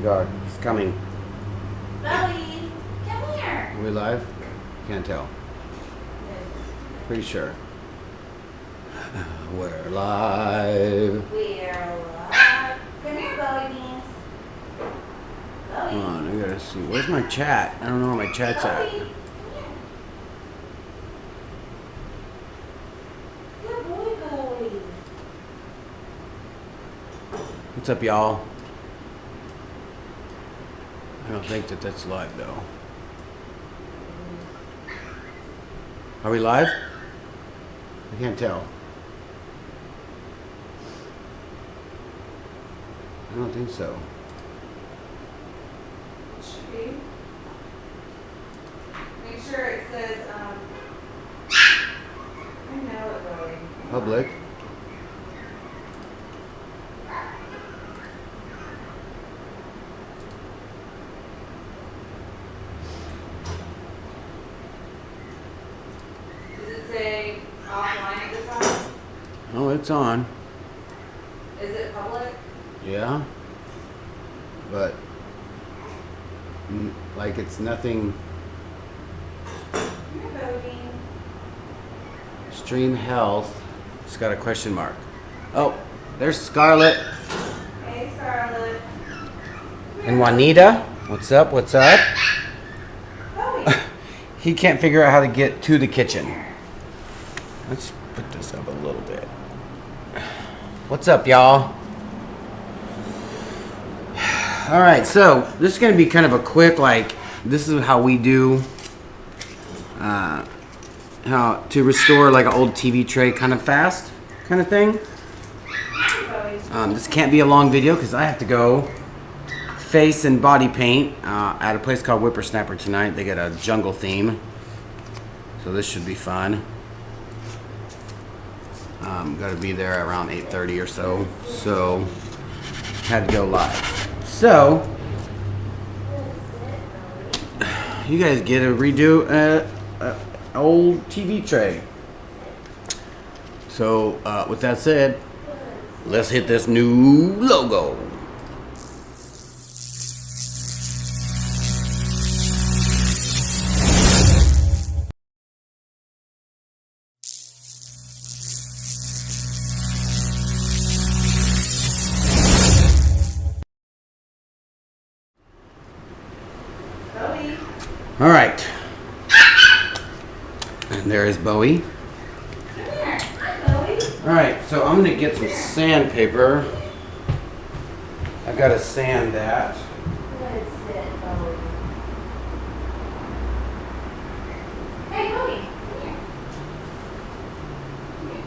God, he's coming. Bowie, come here. Are we live? Can't tell. Pretty sure. We're live. We're live. Come here, Bowie Beans. Bowie. Come on, I gotta see. Where's my chat? I don't know where my chat's at. Bowie, come here. Good boy, Bowie. What's up, y'all? I don't think that that's live, though. Are we live? I can't tell. I don't think so. Should be. Make sure it says, I know it, Bowie. Public. Does it say offline at the top? Oh, it's on. Is it public? Yeah. But, like, it's nothing. Come here, Bowie. Stream health. It's got a question mark. Oh, there's Scarlett Hey, Scarlett. and Juanita. What's up? What's up? Bowie. He can't figure out how to get to the kitchen. Let's put this up a little bit. What's up, y'all? All right, so this is going to be kind of a quick, like, this is how we do, how to restore like an old TV tray kind of fast, kind of thing. This can't be a long video because I have to go face and body paint at a place called Whippersnapper tonight. They got a jungle theme, so this should be fun. Got to be there around 8:30 or so, so had to go live. So you guys get to redo a old TV tray. So with that said, let's hit this new logo. Bowie. All right. And there is Bowie. Come here. Hi, Bowie. All right, so I'm gonna get some sandpaper. I've got to sand that. Good sit, Bowie. Hey, Bowie. Come here.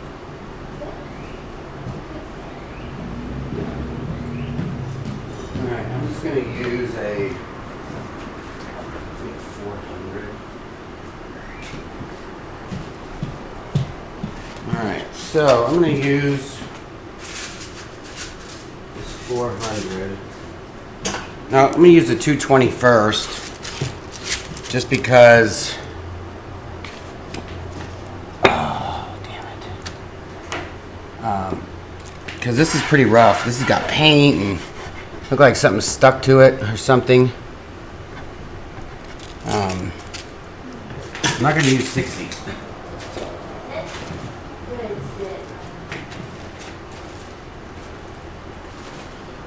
All right, I'm just gonna use a 400. All right, so I'm gonna use this 400. Now I'm gonna use the 220 first, just because. Oh, damn it! Because this is pretty rough. This has got paint and look like something stuck to it or something. I'm not gonna use 60. Good sit.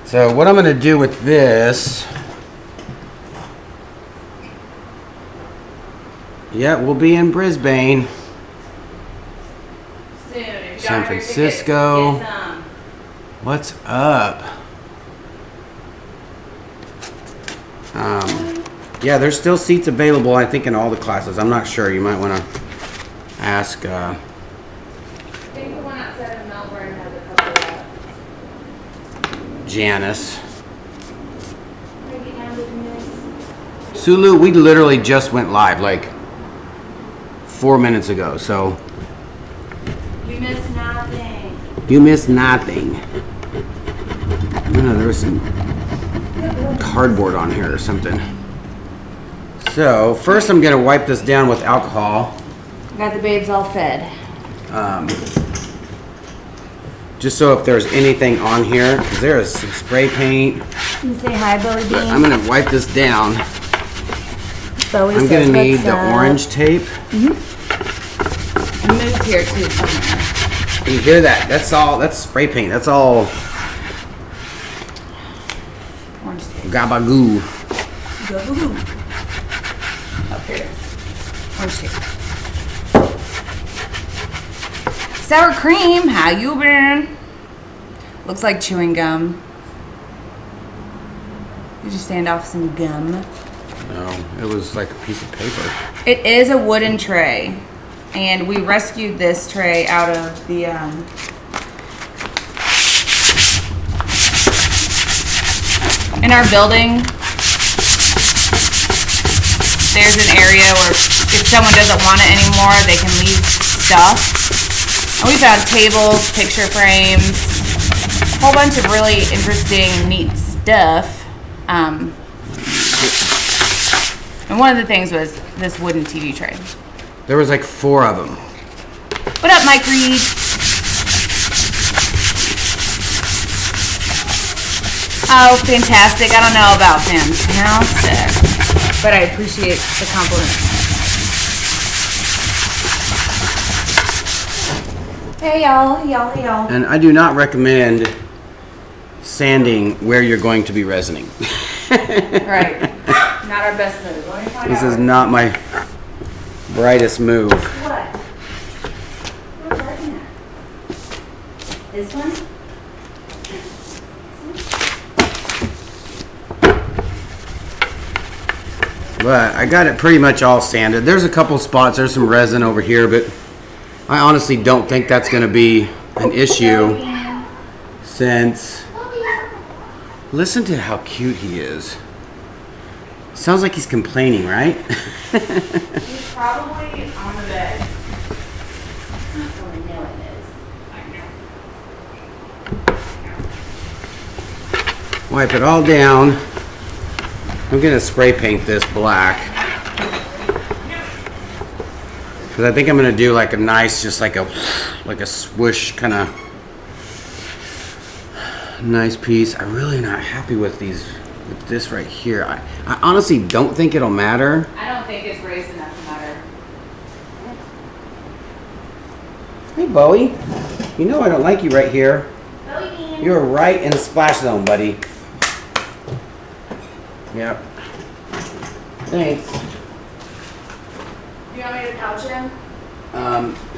So what I'm gonna do with this, yeah, we'll be in Brisbane, Soon. If San Dr. Tickets Francisco. get some. What's up? Yeah, there's still seats available, I think, in all the classes. I'm not sure. You might want to ask. I think the one outside of Melbourne has a couple of. Janice. Can I get down to the miss? Sulu, we literally just went live like 4 minutes ago, so You missed nothing. you missed nothing. No, there was some cardboard on here or something. So first I'm gonna wipe this down with alcohol. Got the babes all fed. Just so if there's anything on here, because there is some spray paint. You say hi, Bowie Bean. I'm gonna wipe this down. Bowie I'm says, gonna need "What's the up?" orange tape. And move here too somewhere. You hear that? That's all. That's spray paint. That's all Orange tape. gabagoo. Go boo. Oh, here it is. Orange tape. Sour cream, how you been? Looks like chewing gum. Did you stand off some gum? No, it was like a piece of paper. It is a wooden tray, and we rescued this tray out of the in our building. There's an area where if someone doesn't want it anymore, they can leave stuff. And we've had tables, picture frames, a whole bunch of really interesting, neat stuff. And one of the things was this wooden TV tray. There was like 4 of them. What up, Mike Reed? Oh, fantastic. I don't know about fantastic, but I appreciate the compliment. Hey, y'all. And I do not recommend sanding where you're going to be resining. Right. Not our best move. Let me find This out. is not my brightest move. What? Where's working at? This one? But I got it pretty much all sanded. There's a couple spots. There's some resin over here, but I honestly don't think that's going to be an issue since... Listen to how cute he is. Sounds like he's complaining, right? He's probably on the bed. Oh, I know it is. I know. Wipe it all down. I'm gonna spray paint this black. Cause I think I'm gonna do like a nice, just like a swoosh kind of nice piece. I'm really not happy with this right here. I honestly don't think it'll matter. I don't think it's raised enough to matter. Hey Bowie, you know I don't like you right here. Bowie Bean. You're right in the splash zone, buddy. Yep. Thanks. You want me to couch him?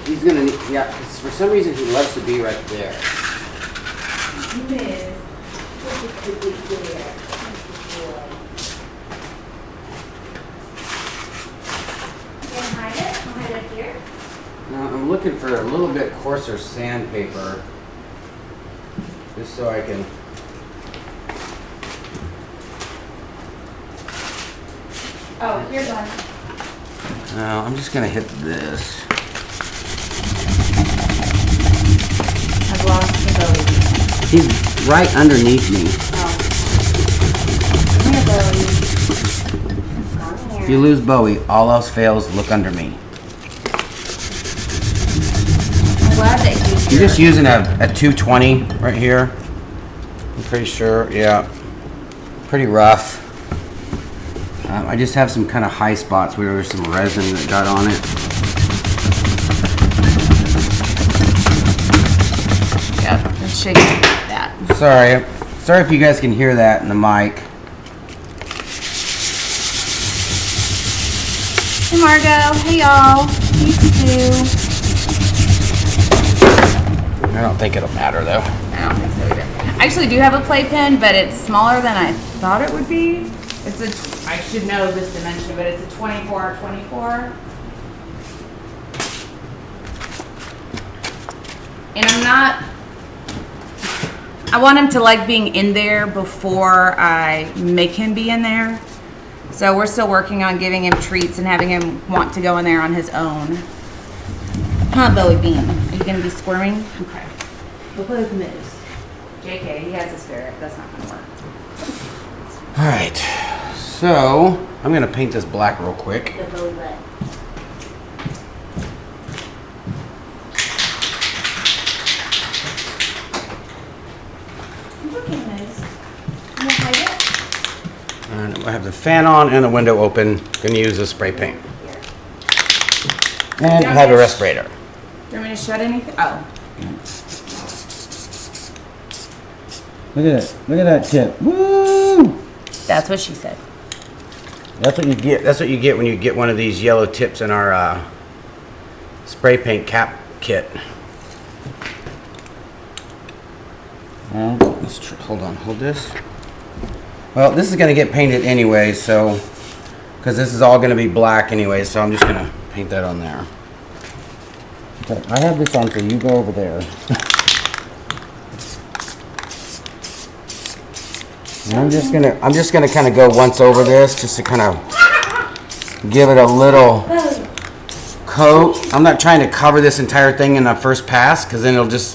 He's gonna need, yeah, 'cause for some reason he loves to be right there. Miss. Hide it? Hide it here? Now, I'm looking for a little bit coarser sandpaper, just so I can. Oh, here's one. I'm just gonna hit this. I've lost the Bowie. He's right underneath me. Oh. Come here, Bowie. Come If here. you lose Bowie, all else fails, look under me. I'm glad that he's I'm here. just using a 220 right here. I'm pretty sure, yeah. Pretty rough. I just have some kind of high spots where there's some resin that got on it. Yeah, let's shake that. Sorry if you guys can hear that in the mic. Hey, Margo. Hey, y'all. Hey, Sue. I don't think it'll matter though. I don't think so either. I actually do have a playpen, but it's smaller than I thought it would be. It's I should know this dimension, but it's a 24x24. And I want him to like being in there before I make him be in there. So we're still working on giving him treats and having him want to go in there on his own. Huh, Bowie Bean? Are you gonna be squirming? Okay. We'll play with Miz. JK, he has a spirit. That's not gonna work. All right, so I'm gonna paint this black real quick. The Bowie butt. I have the fan on and the window open. Gonna use the spray paint. And I have a respirator. Do you want me to shut anything? Oh. Look at it. Look at that tip. Woo! That's what she said. That's what you get. That's what you get when you get one of these yellow tips in our spray paint cap kit. Well, let's hold on. Hold this. Well, this is going to get painted anyway, so because this is all going to be black anyway, so I'm just going to paint that on there. Okay, I have this on, so you go over there. And I'm just gonna kind of go once over this just to kind of give it a little coat. I'm not trying to cover this entire thing in the first pass because then the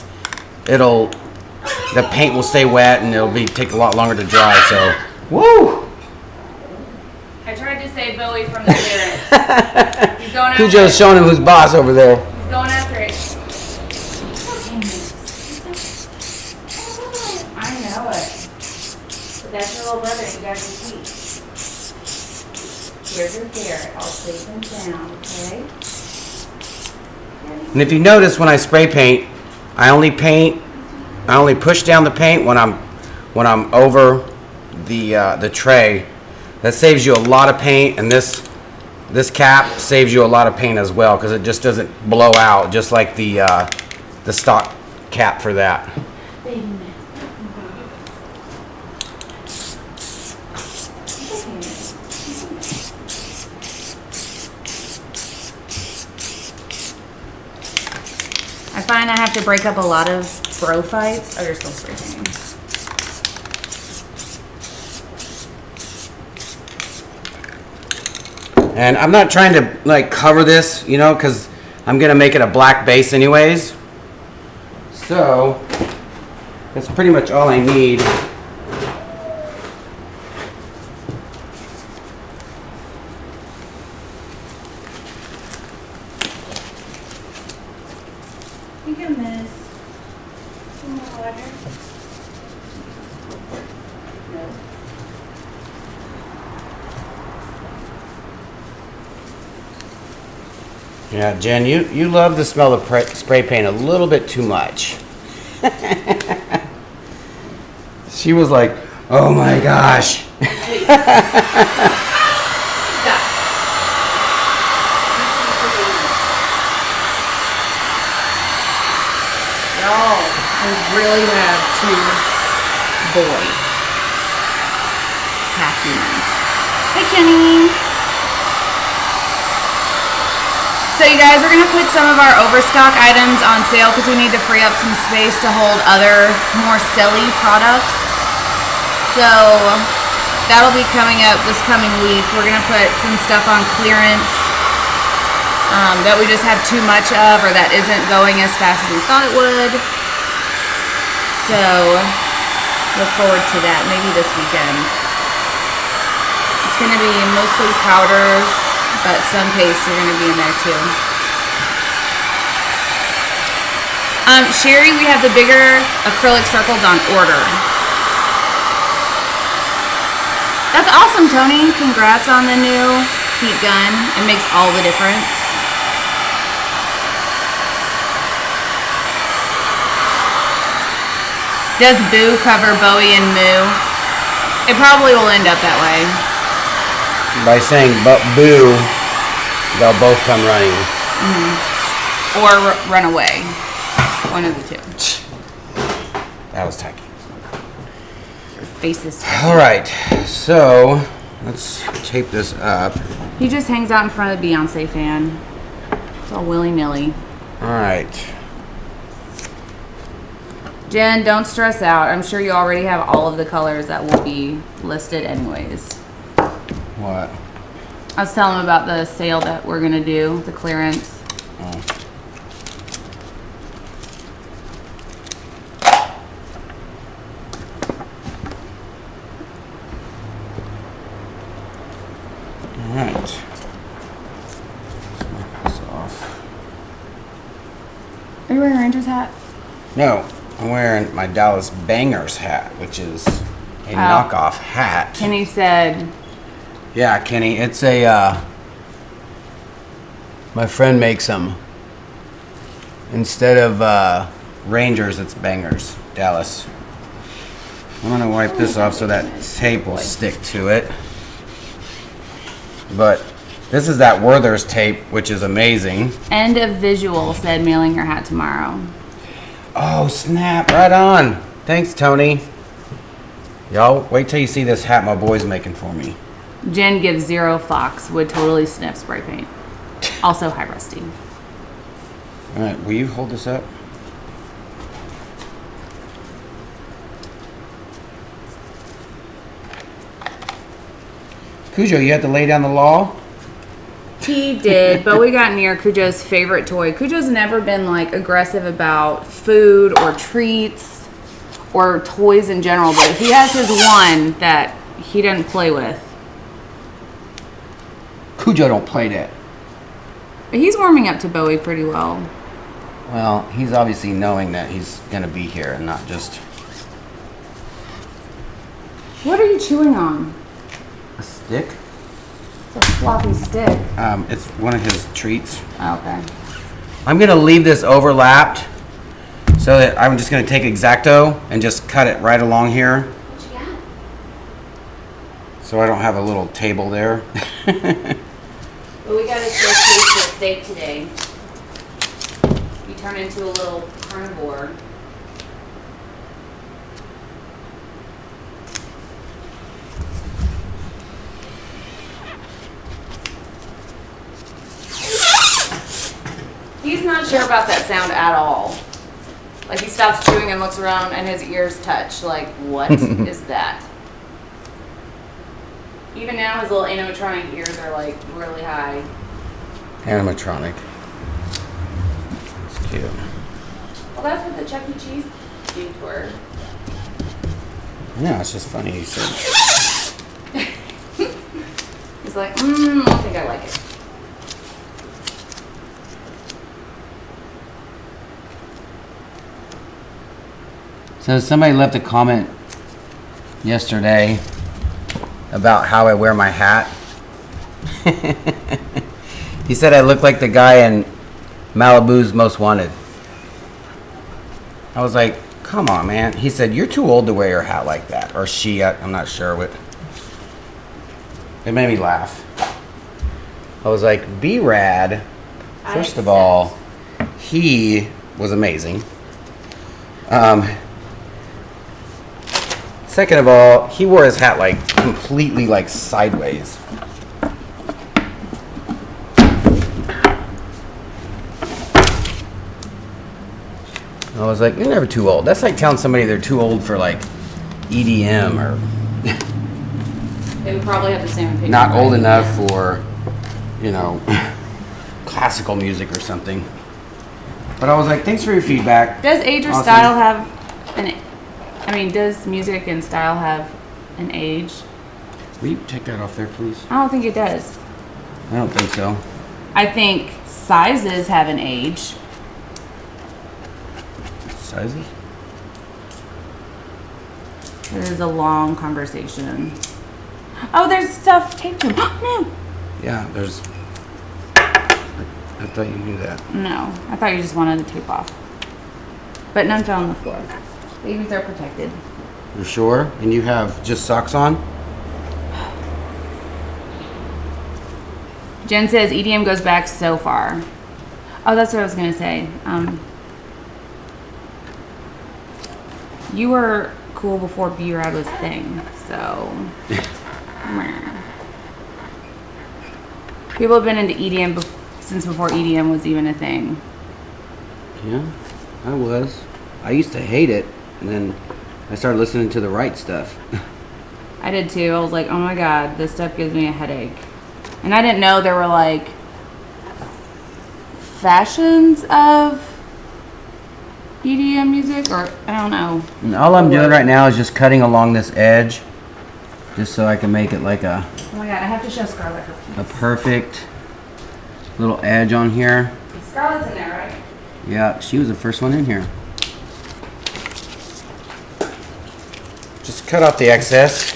paint will stay wet and it'll take a lot longer to dry. So, woo! I tried to save Bowie from the lyrics. He's going after Cujo's showing him who's boss over there. He's going after it. I know it. That's your little brother, you got your teeth. Here's your carrot. I'll place them down, okay? And if you notice, when I spray paint, I only push down the paint when I'm over the tray. That saves you a lot of paint, and this cap saves you a lot of paint as well because it just doesn't blow out, just like the stock cap for that. I find I have to break up a lot of bro fights. Oh, you're still spray painting. And I'm not trying to like cover this, you know, because I'm gonna make it a black base anyways. So that's pretty much all I need. You can miss. Some more water. No. Yeah, Jen, you love the smell of spray paint a little bit too much. She was like, oh my gosh. Y'all, we really have two boy half humans. Hey, Kenny. So you guys, we're going to put some of our overstock items on sale because we need to free up some space to hold other more silly products. So that'll be coming up this coming week. We're going to put some stuff on clearance that we just have too much of or that isn't going as fast as we thought it would. So look forward to that maybe this weekend. It's going to be mostly powders, but some pastes are going to be in there too. Sherry, we have the bigger acrylic circles on order. That's awesome, Tony. Congrats on the new heat gun. It makes all the difference. Does Boo cover Bowie and Moo? It probably will end up that way. By saying boo, they'll both come running. Mm-hmm. Or run away. One of the two. That was tacky. Your face is tacky. All right, so let's tape this up. He just hangs out in front of the Beyonce fan. It's all willy-nilly. All right. Jen, don't stress out. I'm sure you already have all of the colors that will be listed anyways. What? I was telling him about the sale that we're going to do, the clearance. Oh. All right. Let's knock this off. Are you wearing a Ranger's hat? No, I'm wearing my Dallas Bangers hat, which is a knockoff hat. Kenny said Yeah, Kenny, it's a, my friend makes them. Instead of Rangers, it's Bangers, Dallas. I'm gonna wipe this off so that tape will stick to it. But this is that Werther's tape, which is amazing. End of visual said mailing your hat tomorrow. Oh, snap, right on. Thanks, Tony. Y'all, wait till you see this hat my boy's making for me. Jen gives 0 fucks, would totally sniff spray paint. Also, hi, Rusty. All right, will you hold this up? Cujo, you had to lay down the law? He did, but we got near Cujo's favorite toy. Cujo's never been like aggressive about food or treats or toys in general, but he has his one that he doesn't play with. Cujo don't play that. But he's warming up to Bowie pretty well. Well, he's obviously knowing that he's gonna be here and not just What are you chewing on? a stick. It's a floppy stick. It's one of his treats. Oh, okay. I'm gonna leave this overlapped so that I'm just gonna take X-Acto and just cut it right along here. What you got? So I don't have a little table there. Well, we got a taste of steak today. You turn into a little carnivore. He's not sure about that sound at all. Like he stops chewing and looks around and his ears touch. Like, what is that? Even now his little animatronic ears are like really high. Animatronic. It's cute. Well, that's what the Chuck E. Cheese dudes were. No, it's just funny you said. He's like, I don't think I like it. So somebody left a comment yesterday about how I wear my hat. He said I look like the guy in Malibu's Most Wanted. I was like, come on, man. He said, you're too old to wear your hat like that. Or she, I'm not sure what. It made me laugh. I was like, B-Rad, first of all, he was amazing. Second of all, he wore his hat like completely like sideways. I was like, you're never too old. That's like telling somebody they're too old for like EDM or They would probably have the same opinion. not old enough for, you know, classical music or something. But I was like, thanks for your feedback. Does age or Awesome. style have an? I mean, does music and style have an age? Will you take that off there, please? I don't think it does. I don't think so. I think sizes have an age. Sizes? This is a long conversation. Oh, there's stuff taped to him. No. Yeah, there's. I thought you knew that. No, I thought you just wanted the tape off. But none fell on the floor. Babies are protected. You're sure? And you have just socks on? Jen says EDM goes back so far. Oh, that's what I was gonna say. You were cool before B-Rad was a thing, so. People have been into EDM since before EDM was even a thing. Yeah, I was. I used to hate it, and then I started listening to the right stuff. I did too. I was like, oh my god, this stuff gives me a headache. And I didn't know there were like fashions of EDM music, or I don't know. And all I'm doing right now is just cutting along this edge, just so I can make it like a Oh my god, I have to show Scarlett her piece. perfect little edge on here. Scarlett's in there, right? Yeah, she was the first one in here. Just cut off the excess.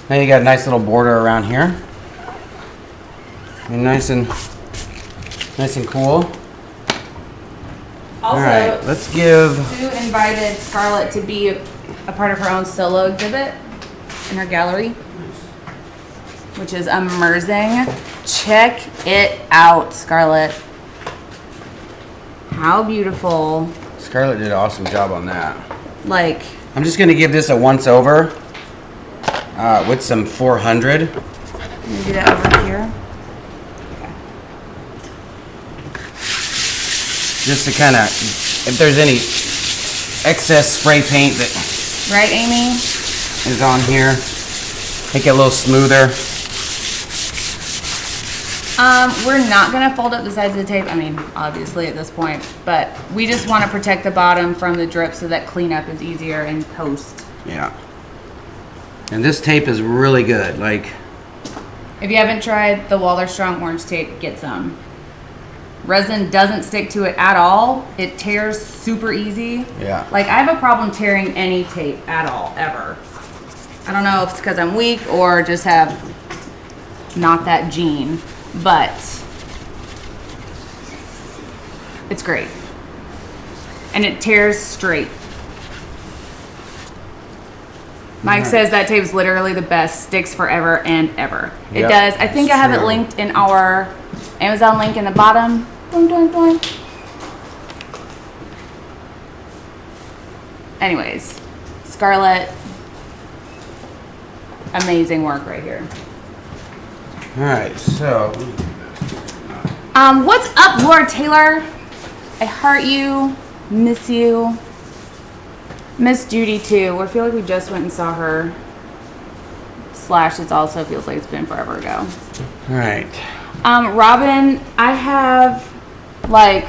Now you got a nice little border around here. And nice and cool. Also, all right, let's give. Sue invited Scarlett to be a part of her own solo exhibit in her gallery, which is amazing. Check it out, Scarlett. How beautiful. Scarlett did an awesome job on that. Like, I'm just gonna give this a once over with some 400. Let me do that over here. Just to kind of, if there's any excess spray paint that Right, Amy? is on here, make it a little smoother. We're not gonna fold up the sides of the tape. I mean, obviously at this point, but we just want to protect the bottom from the drip so that cleanup is easier in post. Yeah. And this tape is really good. Like, If you haven't tried the Waller Strong Orange tape, get some. Resin doesn't stick to it at all. It tears super easy. Yeah. Like, I have a problem tearing any tape at all, ever. I don't know if it's because I'm weak or just have not that gene, but it's great. And it tears straight. Mike says that tape is literally the best, sticks forever and ever. It Yep, does. I think I have it true. linked in our Amazon link in the bottom. Boing, boing, boing. Anyways, Scarlett, amazing work right here. all right, so What's up, Laura Taylor? I heart you, miss you. Miss Judy too. I feel like we just went and saw her. Slash, it also feels like it's been forever ago. all right. Robin, I have like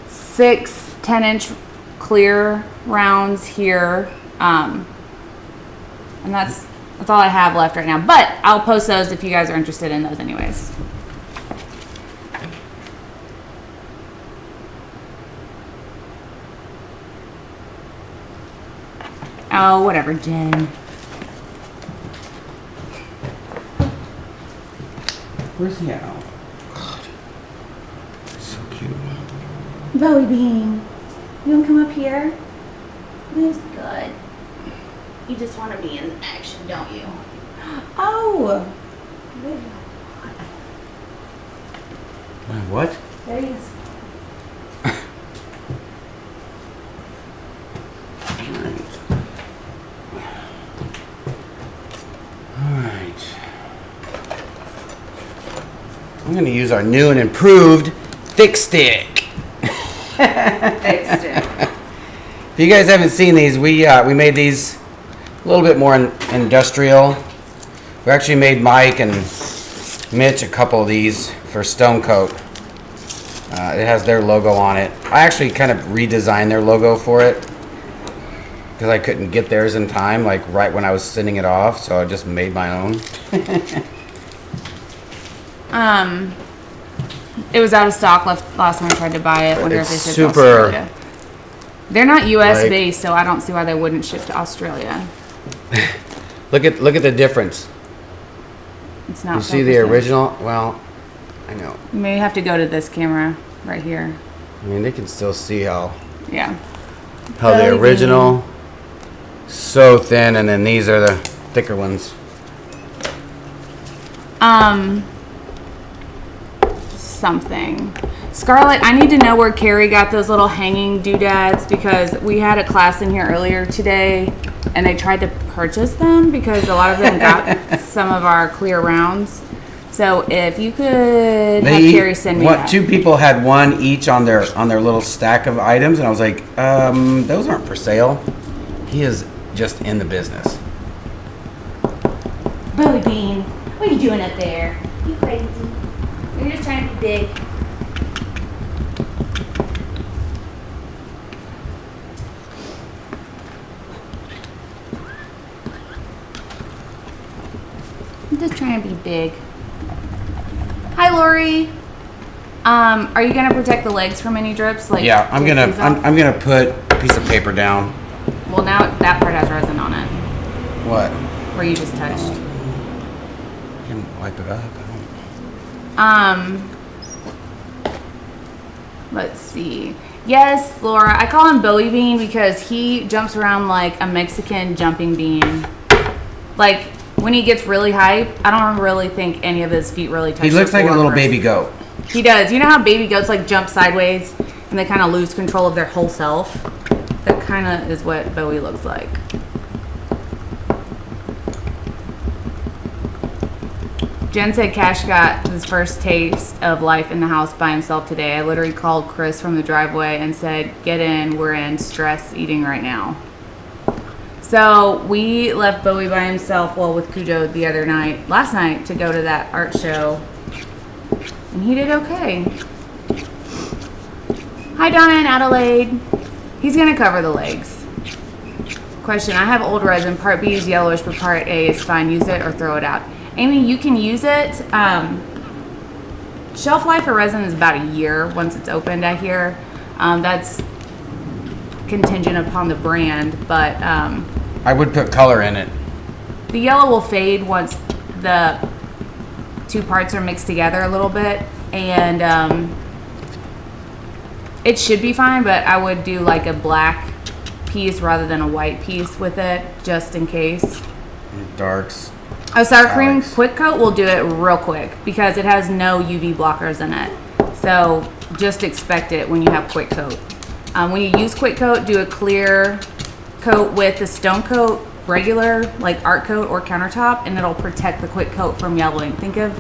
6 10-inch clear rounds here. And that's all I have left right now. But I'll post those if you guys are interested in those anyways. Oh, whatever, Jen. Where's he at? Oh, God. So cute. Bowie Bean, you want to come up here? This is good. You just want to be in action, don't you? Oh! What? There he is. I'm going to use our new and improved thick stick. Thick stick. If you guys haven't seen these, we made these a little bit more industrial. We actually made Mike and Mitch a couple of these for Stone Coat. It has their logo on it. I actually kind of redesigned their logo for it because I couldn't get theirs in time, like right when I was sending it off, so I just made my own. It was out of stock last time I tried to buy it. Wonder if they It's shipped super, to Australia. They're not U.S. like- based, so I don't see why they wouldn't ship to Australia. Look at the difference. It's not. You see the focusing. original? Well, I know. You may have to go to this camera right here. I mean, they can still see how Yeah. the Really original so thin, and then these are the thicker ones. Something. Scarlett, I need to know where Carrie got those little hanging doodads because we had a class in here earlier today and they tried to purchase them because a lot of them got some of our clear rounds. So if you could have Carrie send me that. 2 people had one each on their little stack of items, and I was like, those aren't for sale. He is just in the business. Bowie Bean, what are you doing up there? You crazy. You're just trying to be big. I'm just trying to be big. Hi, Lori. Are you gonna protect the legs from any drips? Like, Yeah, I'm take gonna these off? I'm gonna put a piece of paper down. Well, now that part has resin on it, What? where you just touched. wipe it up. I don't... Let's see. Yes, Laura, I call him Bowie Bean because he jumps around like a Mexican jumping bean. Like, when he gets really hype, I don't really think any of his feet really touch the floor. He looks like a little baby goat. He does. You know how baby goats like jump sideways and they kind of lose control of their whole self? That kind of is what Bowie looks like. Jen said Cash got his first taste of life in the house by himself today. I literally called Chris from the driveway and said, get in, we're in stress eating right now. So we left Bowie by himself, well, with Cujo last night, to go to that art show. And he did okay. Hi, Donna and Adelaide. He's gonna cover the legs. Question, I have old resin. Part B is yellowish, but part A is fine. Use it or throw it out. Amy, you can use it. Shelf life for resin is about a year once it's opened, I hear. That's contingent upon the brand, but... I would put color in it. The yellow will fade once the two parts are mixed together a little bit, and it should be fine, but I would do like a black piece rather than a white piece with it, just in case. Darks. Oh, sour cream quick coat will do it real quick because it has no UV blockers in it. So just expect it when you have quick coat. When you use quick coat, do a clear coat with the stone coat, regular like art coat or countertop, and it'll protect the quick coat from yellowing. Think of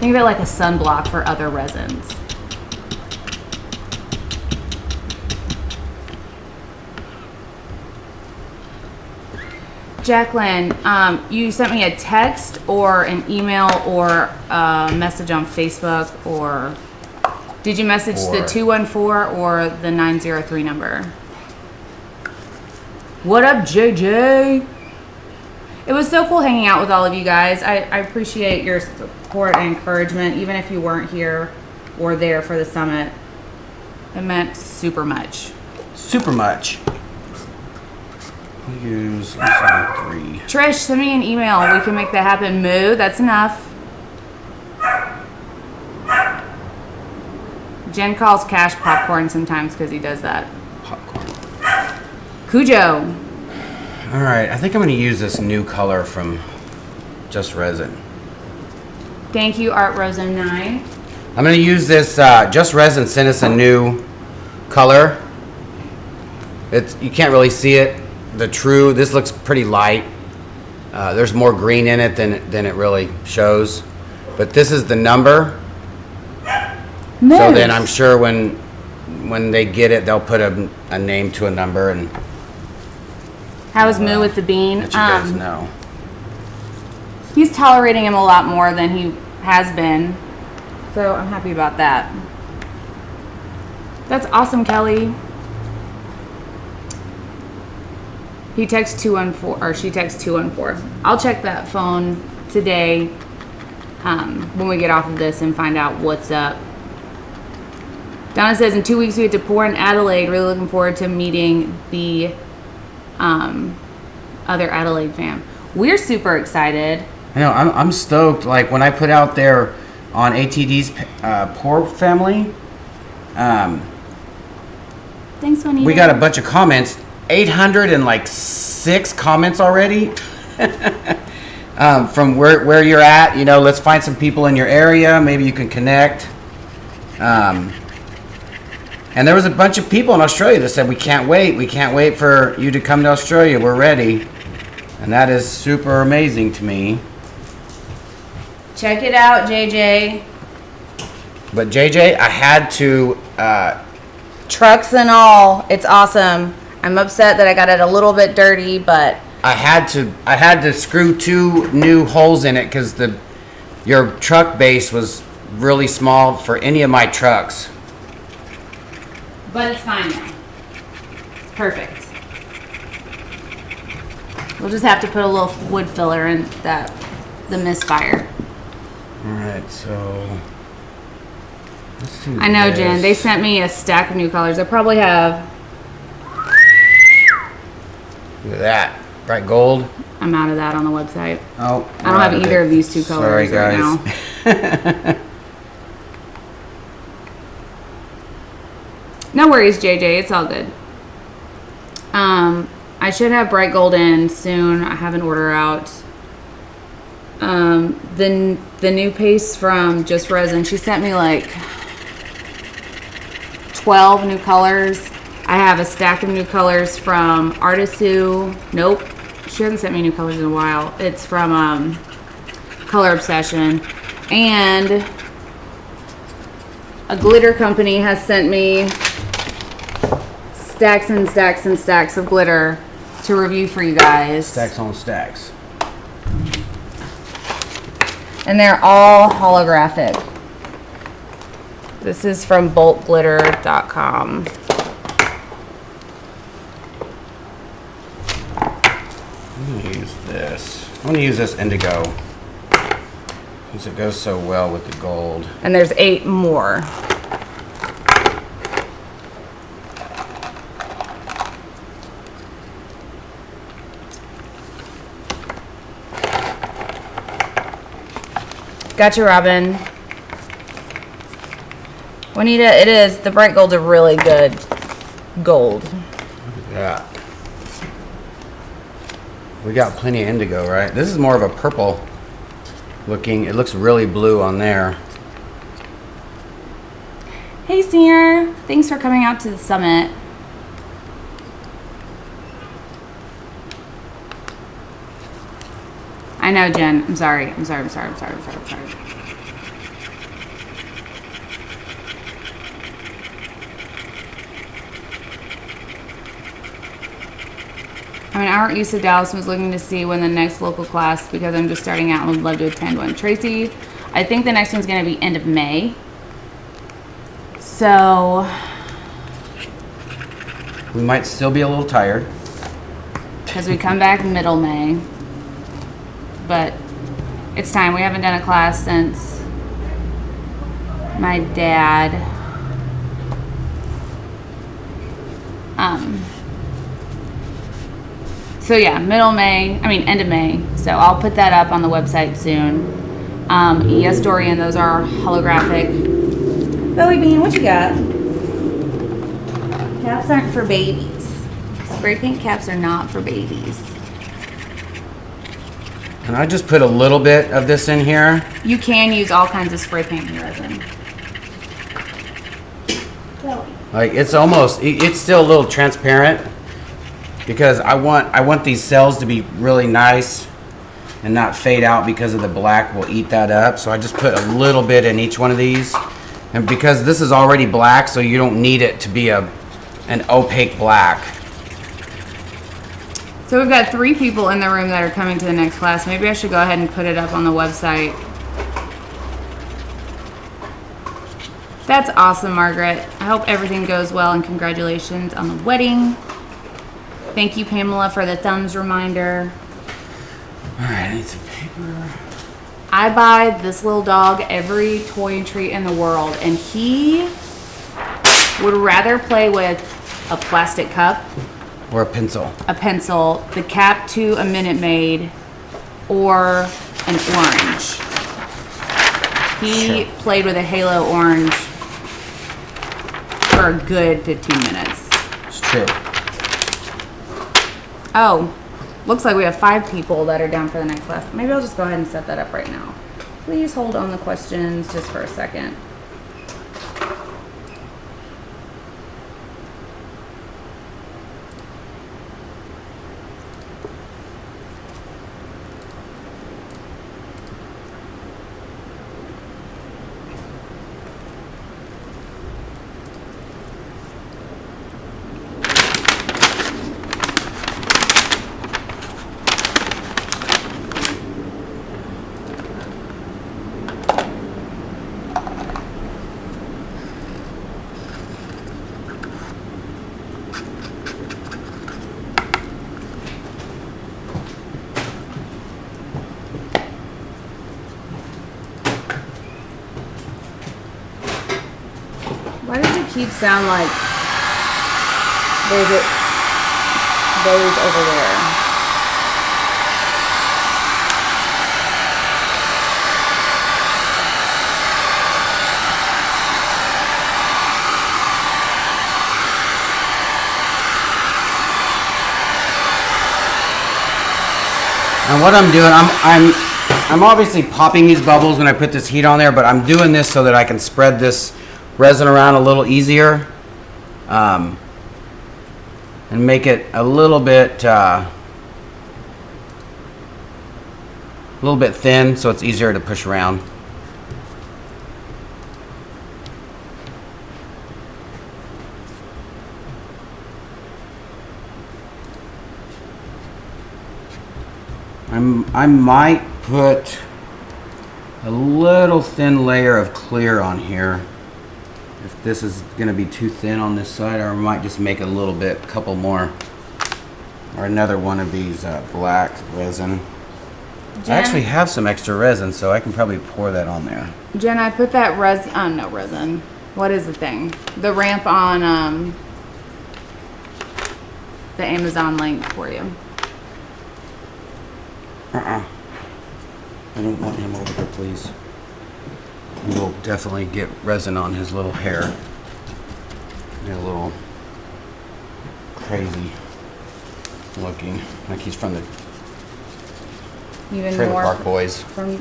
it like a sunblock for other resins. Jacqueline, you sent me a text or an email or a message on Facebook, or did you message the 214 or the 903 number? What up, JJ? It was so cool hanging out with all of you guys. I appreciate your support and encouragement, even if you weren't here or there for the summit. It meant super much. Super much. We'll use 3. Trish, send me an email. We can make that happen. Moo, that's enough. Jen calls Cash popcorn sometimes because he does that. Popcorn. Cujo. All right, I think I'm going to use this new color from Just Resin. Thank you, Art Rosa 9. I'm going to use this. Just Resin sent us a new color. You can't really see it. This looks pretty light. There's more green in it than it really shows. But this is the number. Nice. So then I'm sure when they get it, they'll put a name to a number. And how's Moo with the bean? Let you guys know. He's tolerating him a lot more than he has been. So I'm happy about that. That's awesome, Kelly. He texts 214, or she texts 214. I'll check that phone today when we get off of this and find out what's up. Donna says, in 2 weeks we get to pour in Adelaide. Really looking forward to meeting the other Adelaide fam. We're super excited. I know, I'm stoked. Like when I put out there on ATD's Poor Family, Thanks, Juanita. we got a bunch of comments. 806 comments already from where you're at. You know, let's find some people in your area. Maybe you can connect. And there was a bunch of people in Australia that said, we can't wait. We can't wait for you to come to Australia. We're ready. And that is super amazing to me. Check it out, JJ. But JJ, I had to... Trucks and all. It's awesome. I'm upset that I got it a little bit dirty, but... I had to screw 2 new holes in it because your truck base was really small for any of my trucks. But it's fine now. Perfect. We'll just have to put a little wood filler in the misfire. Alright, so... let's do I know, this. Jen. They sent me a stack of new colors. I probably have... Look at that. Bright gold. I'm out of that on the website. Oh, I don't have either of these two colors right now. No worries, JJ. It's all good. I should have bright gold in soon. I have an order out. The new paste from Just Resin. She sent me like 12 new colors. I have a stack of new colors from Artisu. Nope. She hasn't sent me new colors in a while. It's from Color Obsession. And a glitter company has sent me stacks and stacks and stacks of glitter to review for you guys. Stacks on stacks. And they're all holographic. This is from bulkglitter.com. I'm gonna use this. I'm gonna use this indigo because it goes so well with the gold. And there's 8 more. Gotcha, Robin. Juanita, it is. The bright gold's a really good gold. Look at that. We got plenty of indigo, right? This is more of a purple looking. It looks really blue on there. Hey, Senior. Thanks for coming out to the summit. I know, Jen. I'm sorry. I'm sorry. I'm an hour east of Dallas and was looking to see when the next local class, because I'm just starting out and would love to attend one. Tracy, I think the next one's going to be end of May. So we might still be a little tired because we come back middle May. But it's time. We haven't done a class since my dad so yeah, end of May. So I'll put that up on the website soon. Yes, Dorian, those are holographic. Belly Bean, what you got? Caps aren't for babies. Spray paint caps are not for babies. Can I just put a little bit of this in here? You can use all kinds of spray paint resin. Like it's still a little transparent because I want these cells to be really nice and not fade out because of the black will eat that up. So I just put a little bit in each one of these. And because this is already black, so you don't need it to be an opaque black. So we've got 3 people in the room that are coming to the next class. Maybe I should go ahead and put it up on the website. That's awesome, Margaret. I hope everything goes well and congratulations on the wedding. Thank you, Pamela, for the thumbs reminder. All right, I need some paper. I buy this little dog every toy and treat in the world, and he would rather play with a plastic cup or a pencil, the cap to a Minute Maid, or an orange. He played with a Halo orange for a good 15 minutes. It's true. Oh, looks like we have 5 people that are down for the next class. Maybe I'll just go ahead and set that up right now. Please hold on the questions just for a second. Why does it keep sound like there's those over there? And what I'm doing, I'm obviously popping these bubbles when I put this heat on there, but I'm doing this so that I can spread this resin around a little easier, and make it a little bit thin, so it's easier to push around. I might put a little thin layer of clear on here if this is going to be too thin on this side, or I might just make a little bit, couple more, or another one of these black resin. Jen, I actually have some extra resin, so I can probably pour that on there. Jen, I put that no resin. What is the thing? The ramp on the Amazon link for you. I don't want him over there, please. He will definitely get resin on his little hair. Get a little crazy looking, like he's from the Even Trailer more Park Boys. from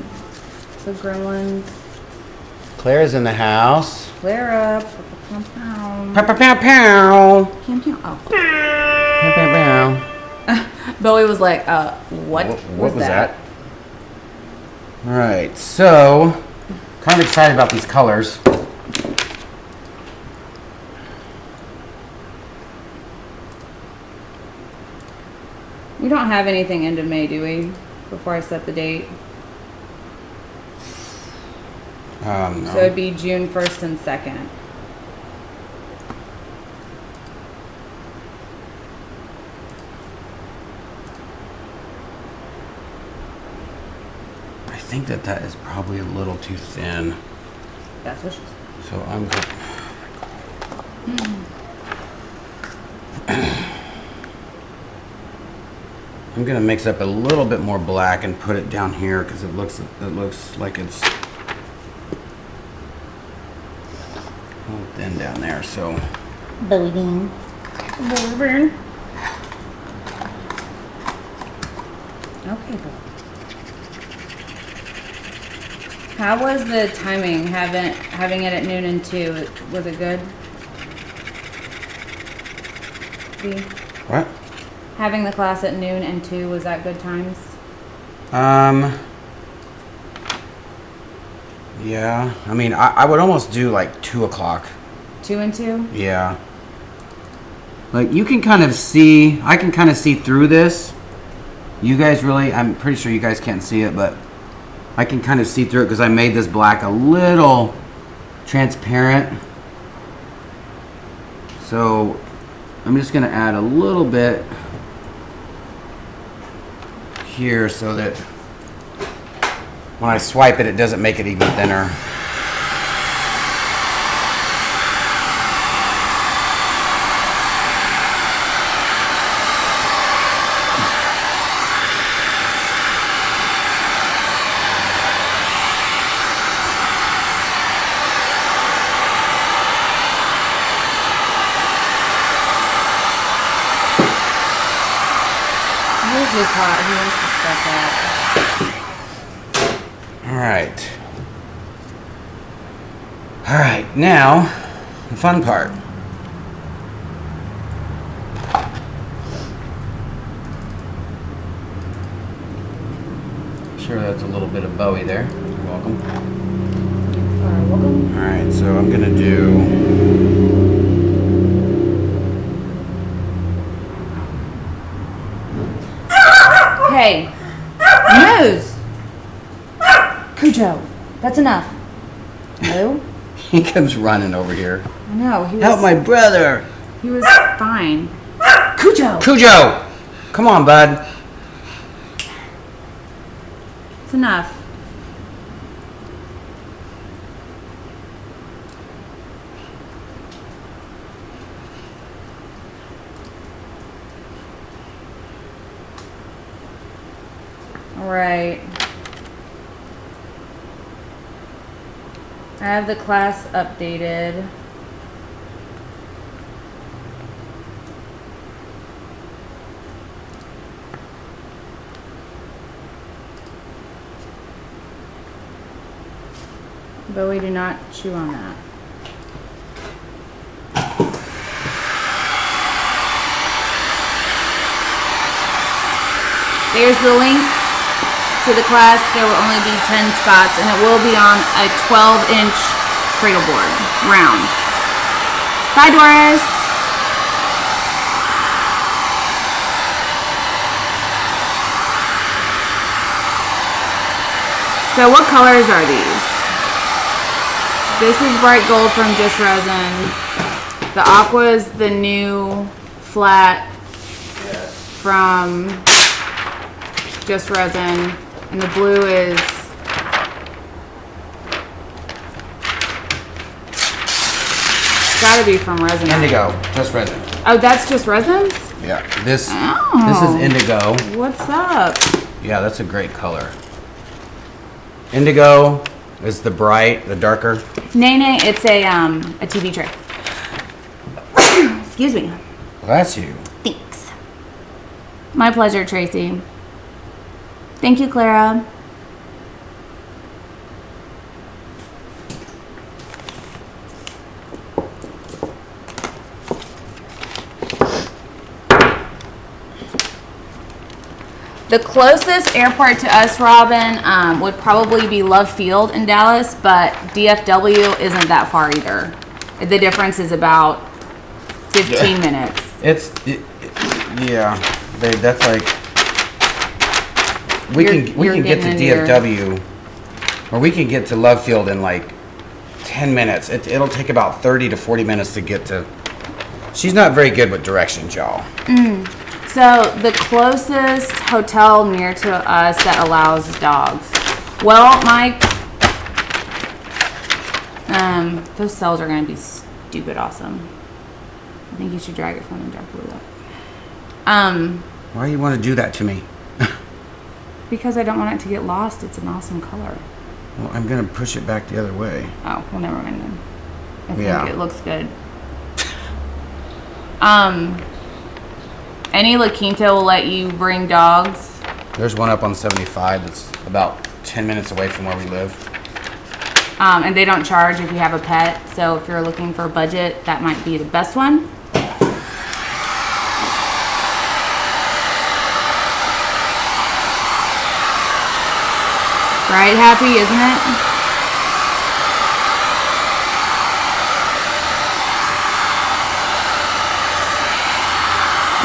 the Gremlins. Claire's in the house. Flare up. Pow, pow, Pow, pow, pow, pow. Pew, pew. Oh. Pow, pow, pow. Bowie was like, what was that? All right, so kind of excited about these colors. We don't have anything end of May, do we? Before I set the date. No. So it'd be June 1st and 2nd. I think that is probably a little too thin. That's what she said. So I'm good. I'm gonna mix up a little bit more black and put it down here because it looks like it's a little thin down there. So Bowie bean. Okay, Bowie. How was the timing? Having it at noon and 2, was it good? what? Having the class at noon and 2, was that good times? Yeah. I mean, I would almost do like 2 o'clock. 2 and 2? Yeah. Like you can kind of see, I can kind of see through this. You guys really, I'm pretty sure you guys can't see it, but I can kind of see through it because I made this black a little transparent. So I'm just going to add a little bit here so that when I swipe it, it doesn't make it even thinner. He's just hot. He wants to stuff that. All right. All right, now the fun part. Sure, that's a little bit of Bowie there. You're welcome. Welcome. All right, so I'm gonna do. Hey, nose. Cujo, that's enough. No, He comes running over here. I know he was. Help my brother. He was fine. Cujo. Cujo, come on, bud. It's enough. All right. I have the class updated. but we do not chew on that. There's the link to the class. There will only be 10 spots, and it will be on a 12-inch cradle board, round. Bye, Doris. So what colors are these? This is bright gold from Just Resin. The aqua is the new flat from Just Resin. And the blue is gotta be from Resin. Indigo, Just Resin. Oh, that's Just Resin? Yeah, this Oh. is indigo. What's up? Yeah, that's a great color. Indigo is the bright, the darker. Nene, it's a TV tray. Excuse me. Bless you. Thanks. My pleasure, Tracy. Thank you, Clara. The closest airport to us, Robin, would probably be Love Field in Dallas, but DFW isn't that far either. The difference is about 15 minutes. Yeah, that's like we can get to DFW, or we can get to Love Field in like 10 minutes. It'll take about 30 to 40 minutes to get to. She's not very good with directions, y'all. So the closest hotel near to us that allows dogs. Well, Mike, those cells are going to be stupid awesome. I think you should drag it from the dark blue up. Why do you want to do that to me? Because I don't want it to get lost. It's an awesome color. Well, I'm going to push it back the other way. Oh, well, never mind then. I think it looks good. Any La Quinta will let you bring dogs. There's one up on 75 that's about 10 minutes away from where we live. And they don't charge if you have a pet. So if you're looking for a budget, that might be the best one. Right, Happy, isn't it?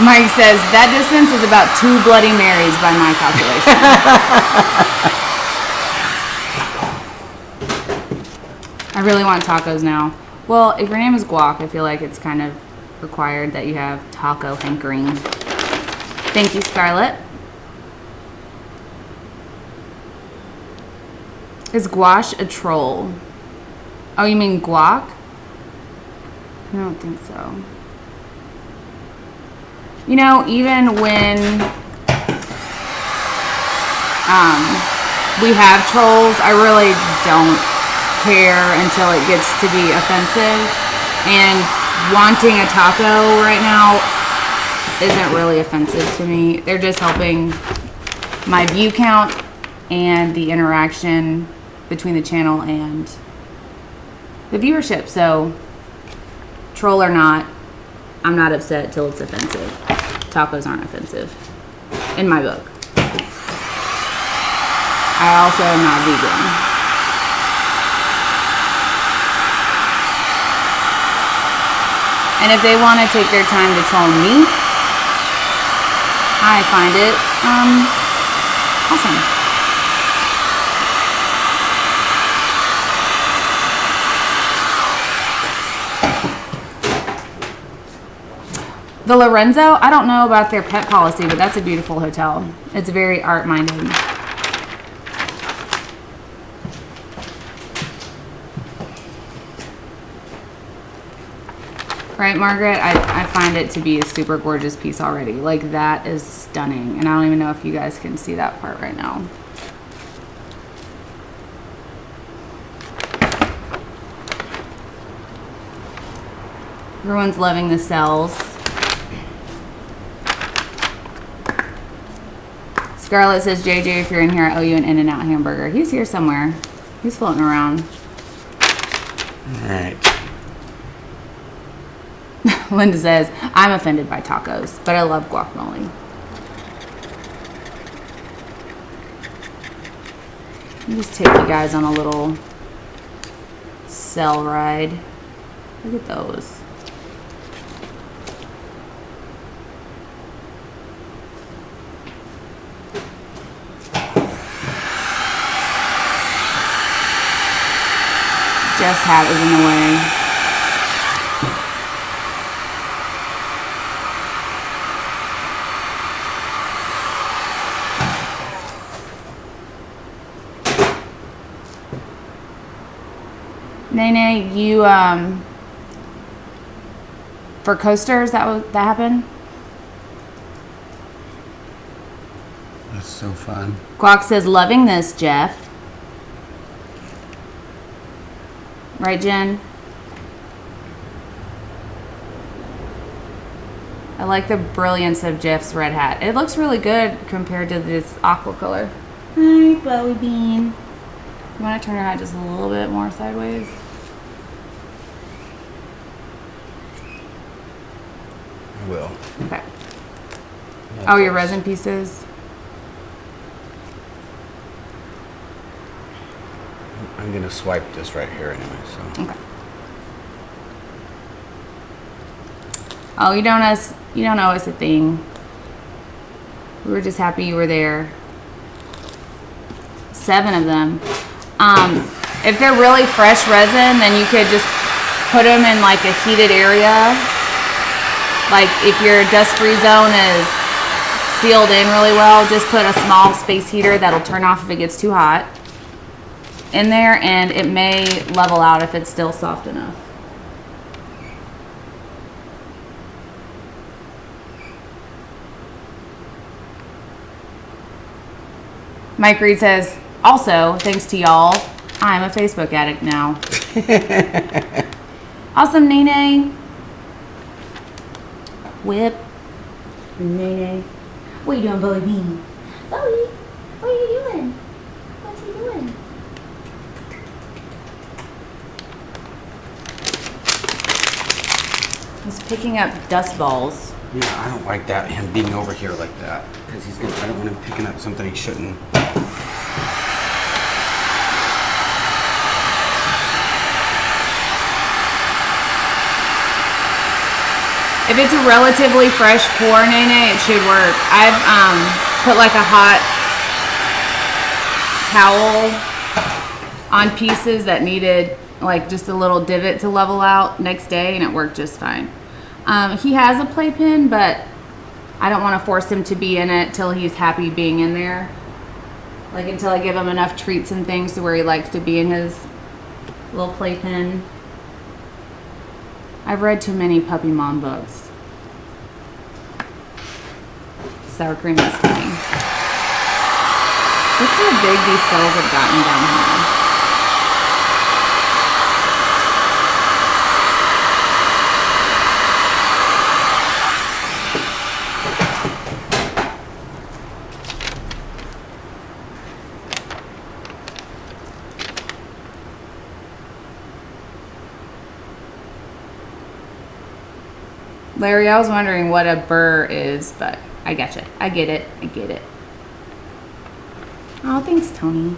Mike says, that distance is about 2 Bloody Marys by my calculation. I really want tacos now. Well, if your name is Guac, I feel like it's kind of required that you have taco hankering. Thank you, Scarlett. Is gouache a troll? Oh, you mean guac? I don't think so. You know, even when we have trolls, I really don't care until it gets to be offensive. And wanting a taco right now isn't really offensive to me. They're just helping my view count and the interaction between the channel and the viewership. So, troll or not, I'm not upset till it's offensive. Tacos aren't offensive, in my book. I also am not vegan. And if they want to take their time to troll me, I find it awesome. The Lorenzo, I don't know about their pet policy, but that's a beautiful hotel. It's very art-minded. Right, Margaret? I find it to be a super gorgeous piece already. Like, that is stunning. And I don't even know if you guys can see that part right now. Everyone's loving the cells. Scarlett says, JJ, if you're in here, I owe you an In-N-Out hamburger. He's here somewhere. He's floating around. All right. Linda says, I'm offended by tacos, but I love guacamole. Let me just take you guys on a little cell ride. Look at those. Jeff's hat is in the way. Nene, you for coasters that happened? That's so fun. Guac says, loving this, Jeff. Right, Jen? I like the brilliance of Jeff's red hat. It looks really good compared to this aqua color. Hi, Chloe Bean. You want to turn your hat just a little bit more sideways? I will. Okay. Oh, your resin pieces? I'm gonna swipe this right here anyway, so. Okay. Oh, you don't owe us a thing. We were just happy you were there. 7 of them. If they're really fresh resin, then you could just put them in like a heated area. Like if your dust-free zone is sealed in really well, just put a small space heater that'll turn off if it gets too hot in there, and it may level out if it's still soft enough. Mike Reed says, also, thanks to y'all, I'm a Facebook addict now. Awesome, Nene. Whip. Nene. What are you doing, Bowie Bean? Bowie, what are you doing? What's he doing? He's picking up dust balls. Yeah, I don't like that, him being over here like that. Because I don't want him picking up something he shouldn't. If it's a relatively fresh pour, Nene, it should work. I've put like a hot towel on pieces that needed like just a little divot to level out next day, and it worked just fine. He has a playpen, but I don't want to force him to be in it till he's happy being in there. Like until I give him enough treats and things to where he likes to be in his little playpen. I've read too many puppy mom books. Sour cream is funny. Look how big these cells have gotten down here. Larry, I was wondering what a burr is, but I gotcha. I get it. I get it. Oh, thanks, Tony.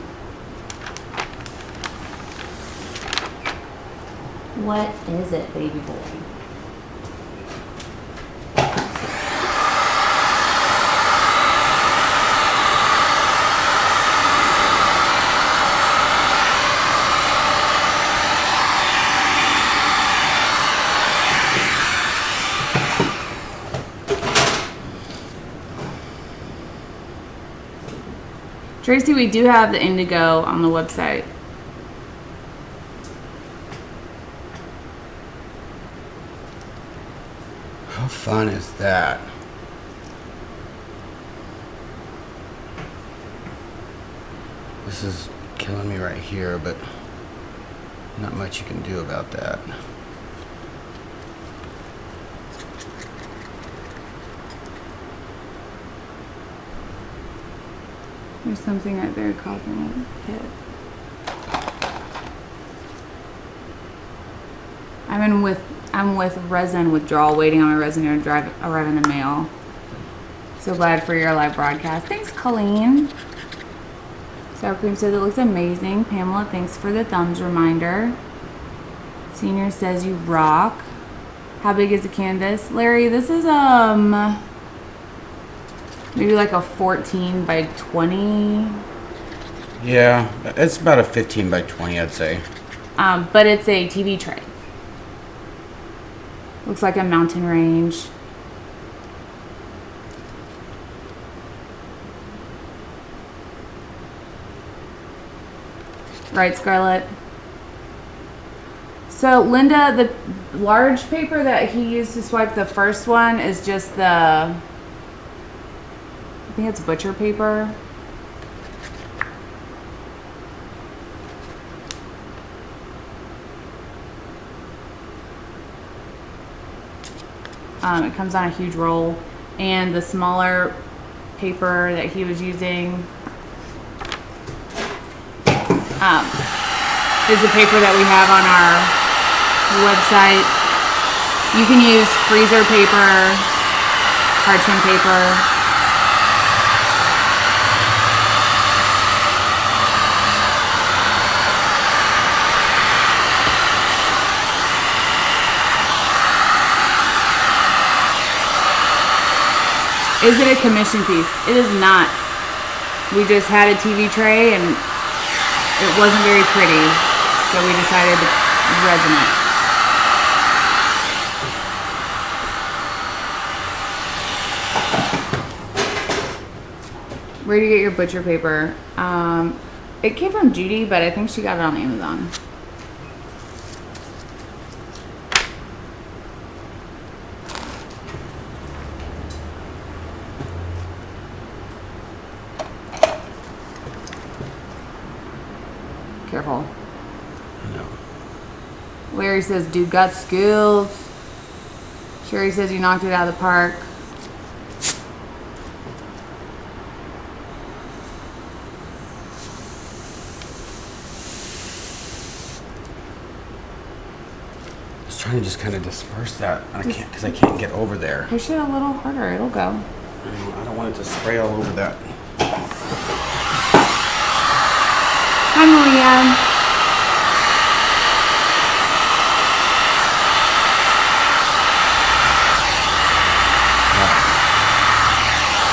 What is it, baby boy? Tracy, we do have the indigo on the website. How fun is that? This is killing me right here, but not much you can do about that. There's something right there causing it to hit. I'm with resin withdrawal, waiting on my resin to arrive in the mail. So glad for your live broadcast. Thanks, Colleen. Sour Cream says it looks amazing. Pamela, thanks for the thumbs reminder. Senior says you rock. How big is the canvas? Larry, this is maybe like a 14 by 20. Yeah, it's about a 15 by 20, I'd say. But it's a TV tray. Looks like a mountain range. Right, Scarlett? So, Linda, the large paper that he used to swipe the first one is just I think it's butcher paper. It comes on a huge roll. And the smaller paper that he was using is the paper that we have on our website. You can use freezer paper, parchment paper. Is it a commission piece? It is not. We just had a TV tray and it wasn't very pretty, so we decided to resin it. Where do you get your butcher paper? It came from Judy, but I think she got it on Amazon. Careful. No. Larry says, dude got skills. Sherry says you knocked it out of the park. I was trying to just kind of disperse that. I can't, because I can't get over there. Push it a little harder, it'll go. I don't want it to spray all over that. Hi, Malia.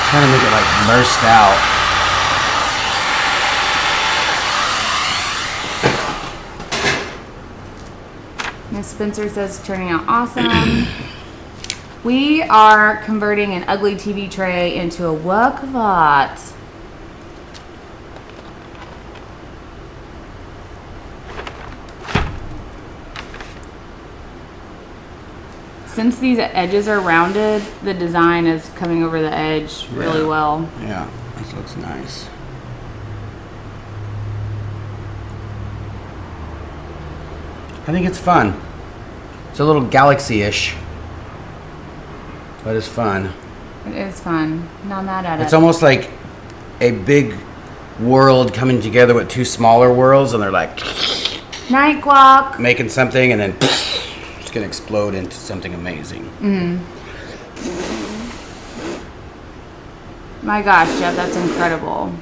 Trying to make it like immersed out. Miss Spencer says it's turning out awesome. We are converting an ugly TV tray into a work of art. Since these edges are rounded, the design is coming over the edge really well. Yeah, this looks nice. I think it's fun. It's a little galaxy-ish, but it's fun. It is fun. Not mad at it. It's almost like a big world coming together with two smaller worlds, and they're like Night Guac. making something, and then it's gonna explode into something amazing. My gosh, Jeff, that's incredible.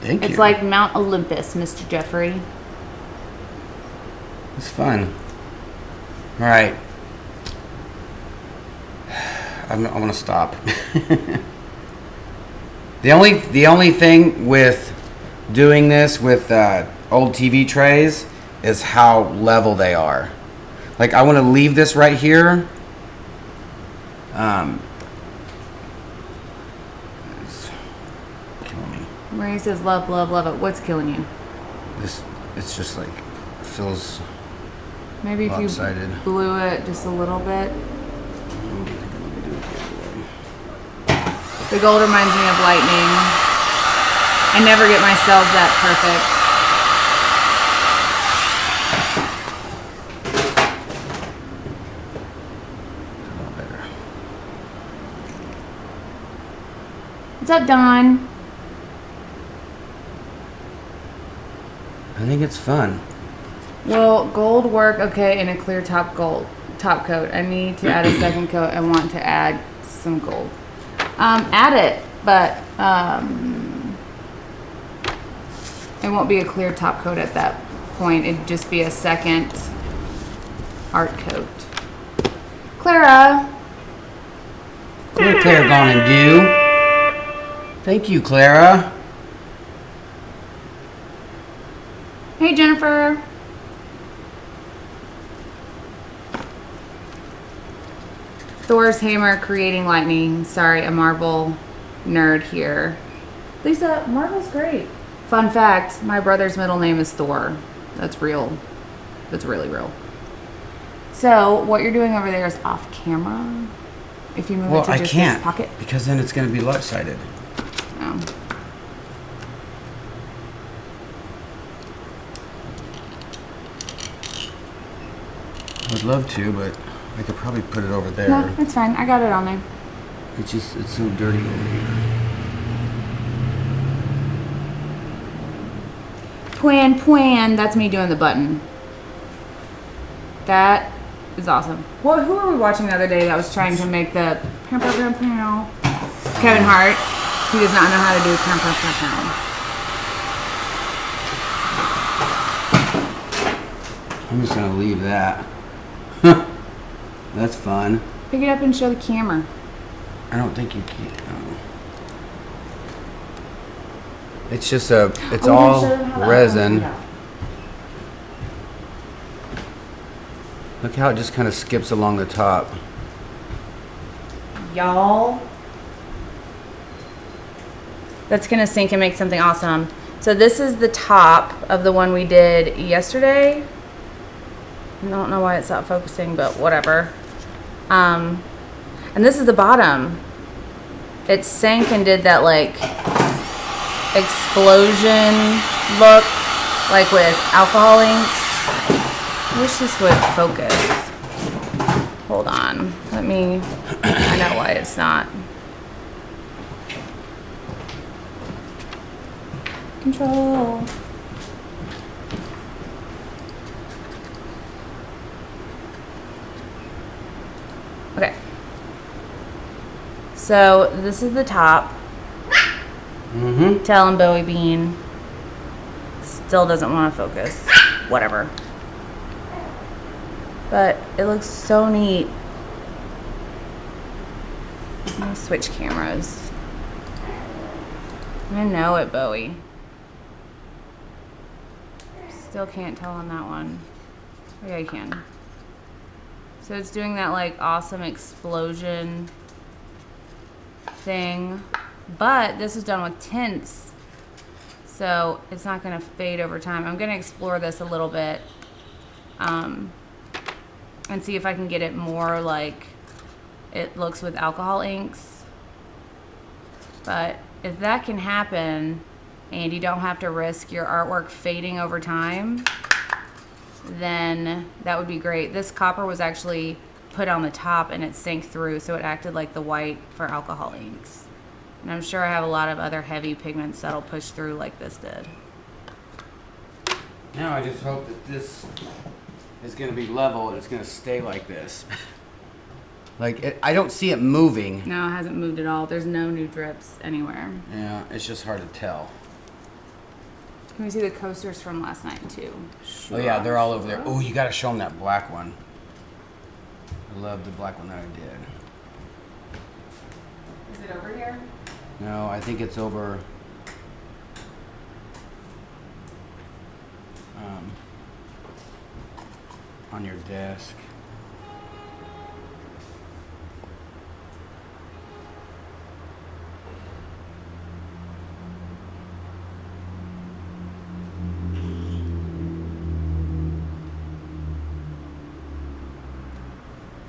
Thank you. It's like Mount Olympus, Mr. Jeffrey. It's fun. All right. I want to stop. The only thing with doing this with old TV trays is how level they are. Like, I want to leave this right here. It's killing me. Marie says, love, love, love it. What's killing you? It's just like, it feels Maybe if lopsided. you blew it just a little bit. The gold reminds me of lightning. I never get my cells that perfect. A little better. What's up, Don? I think it's fun. Will gold work okay in a clear top coat? I need to add a second coat. I want to add some gold. Add it, but it won't be a clear top coat at that point. It'd just be a second art coat. Clara. What Clara gonna do? Thank you, Clara. Hey, Jennifer. Thor's hammer creating lightning. Sorry, a Marvel nerd here. Lisa, Marvel's great. Fun fact, my brother's middle name is Thor. That's real. That's really real. So, what you're doing over there is off camera. If you move it to just this pocket. Because then it's going to be left-sided. Oh. I'd love to, but I could probably put it over there. No, it's fine. I got it on there. It's so dirty over here. Plan. That's me doing the button. That is awesome. Well, who were we watching the other day that was trying to make the Kevin Hart. He does not know how to do I'm just going to leave that. That's fun. Pick it up and show the camera. I don't think you can. Oh. It's just it's all resin. Look how it just kind of skips along the top. Y'all. That's gonna sink and make something awesome. So this is the top of the one we did yesterday. I don't know why it's not focusing, but whatever. And this is the bottom. It sank and did that like explosion look, like with alcohol inks. I wish this would focus. Hold on. I know why it's not. Control. Okay. So this is the top. Tell him Bowie Bean. Still doesn't want to focus. Whatever. But it looks so neat. I'm gonna switch cameras. I know it, Bowie. Still can't tell on that one. Oh, yeah, you can. So it's doing that like awesome explosion thing. But this is done with tints. So it's not gonna fade over time. I'm gonna explore this a little bit. And see if I can get it more like it looks with alcohol inks. But if that can happen and you don't have to risk your artwork fading over time, then that would be great. This copper was actually put on the top and it sank through, so it acted like the white for alcohol inks. And I'm sure I have a lot of other heavy pigments that'll push through like this did. Now I just hope that this is going to be level and it's going to stay like this. I don't see it moving. No, it hasn't moved at all. There's no new drips anywhere. Yeah, it's just hard to tell. Can we see the coasters from last night too? Sure, oh yeah, they're all over there. Oh, you got to show them that black one. I love the black one that I did. Is it over here? No, I think it's over. On your desk.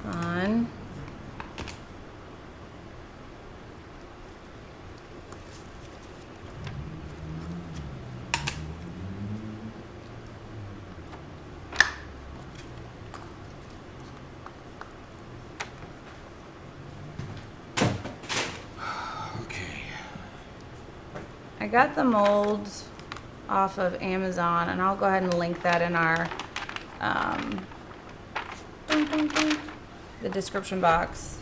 On. I got the molds off of Amazon, and I'll go ahead and link that in our the description box.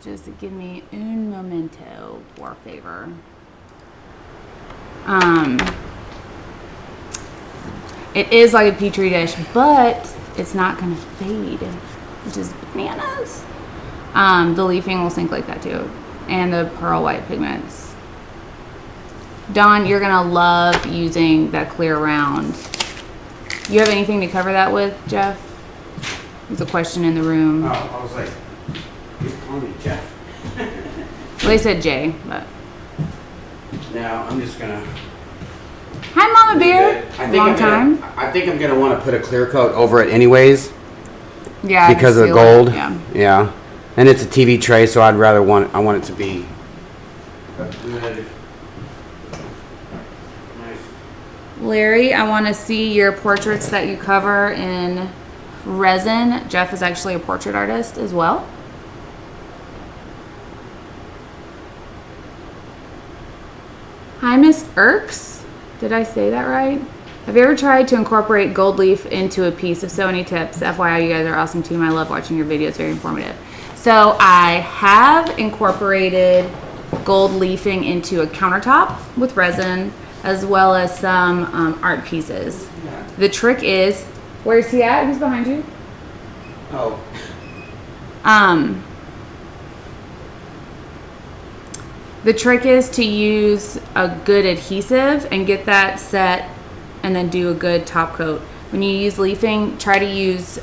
Just give me un momento, por favor. It is like a petri dish, but it's not gonna fade, which is bananas. The leafing will sink like that too, and the pearl white pigments. Dawn, you're gonna love using that clear round. You have anything to cover that with, Jeff? There's a question in the room. Oh, I was like, you're calling me Jeff. Well, they said Jay, but. Now I'm just gonna. Hi, Mama Bear. Long time. I think I'm gonna want to put a clear coat over it anyways. Yeah. Because of the gold. Yeah. Yeah. And it's a TV tray, so I want it to be a good. Nice. Larry, I want to see your portraits that you cover in resin. Jeff is actually a portrait artist as well. Hi, Miss Irks. Did I say that right? Have you ever tried to incorporate gold leaf into a piece? If so, any tips? FYI, you guys are awesome team. I love watching your videos. Very informative. So I have incorporated gold leafing into a countertop with resin, as well as some art pieces. The trick is, where's he at? Who's behind you? Oh. The trick is to use a good adhesive and get that set, and then do a good top coat. When you use leafing, try to use,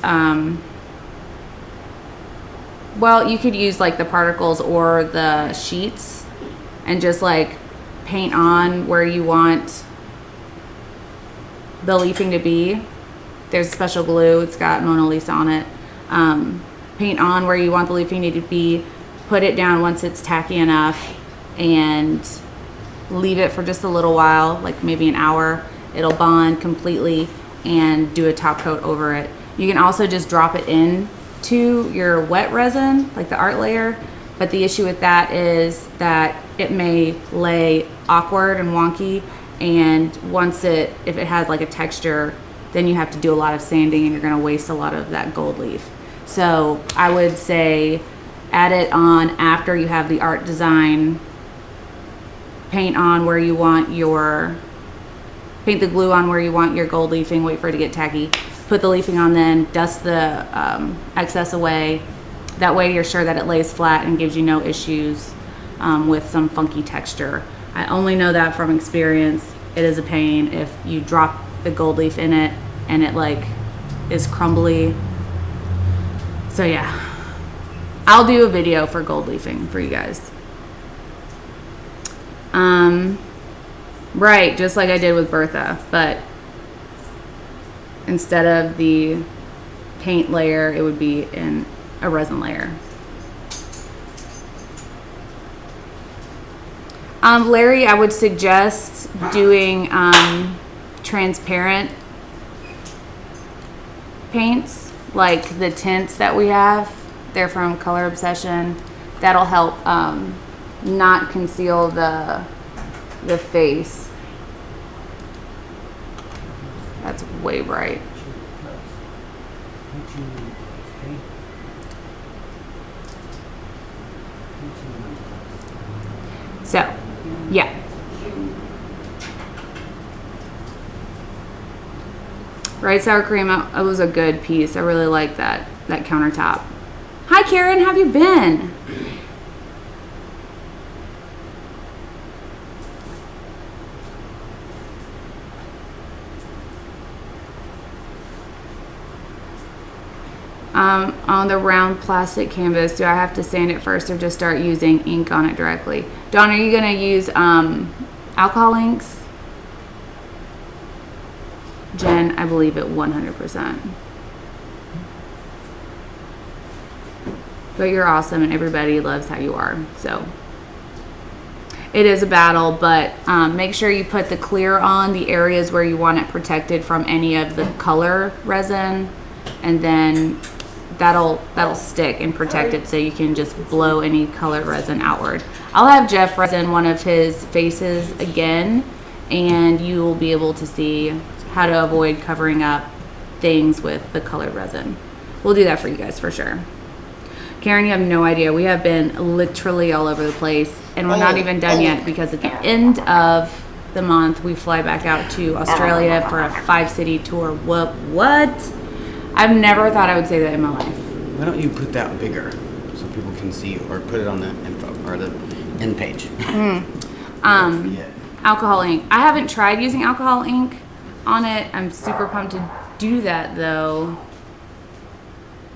well, you could use like the particles or the sheets and just like paint on where you want the leafing to be. There's special glue. It's got Mona Lisa on it. Paint on where you want the leafing to be. Put it down once it's tacky enough and leave it for just a little while, like maybe an hour. It'll bond completely, and do a top coat over it. You can also just drop it in to your wet resin, like the art layer, but the issue with that is that it may lay awkward and wonky, and if it has like a texture, then you have to do a lot of sanding and you're going to waste a lot of that gold leaf. So I would say add it on after you have the art design. Paint the glue on where you want your gold leafing, wait for it to get tacky, put the leafing on, then dust the excess away. That way you're sure that it lays flat and gives you no issues with some funky texture. I only know that from experience. It is a pain if you drop the gold leaf in it and it like is crumbly. So yeah, I'll do a video for gold leafing for you guys. Right, just like I did with Bertha, but instead of the paint layer, it would be in a resin layer. Larry, I would suggest doing transparent paints, like the tints that we have. They're from Color Obsession. That'll help not conceal the face. That's way bright. So, yeah. Right, sour cream, it was a good piece. I really like that countertop. Hi Karen, how have you been? On the round plastic canvas, do I have to sand it first or just start using ink on it directly? Dawn, are you going to use alcohol inks? Jen, I believe it 100%. But you're awesome and everybody loves how you are. So it is a battle, but make sure you put the clear on the areas where you want it protected from any of the color resin, and then that'll stick and protect it so you can just blow any colored resin outward. I'll have Jeff resin one of his faces again, and you will be able to see how to avoid covering up things with the colored resin. We'll do that for you guys for sure. Karen, you have no idea. We have been literally all over the place, and we're not even done yet because at the end of the month we fly back out to Australia for a 5-city tour. What? I've never thought I would say that in my life. Why don't you put that bigger so people can see you, or put it on the info or the end page? Alcohol ink. I haven't tried using alcohol ink on it. I'm super pumped to do that though.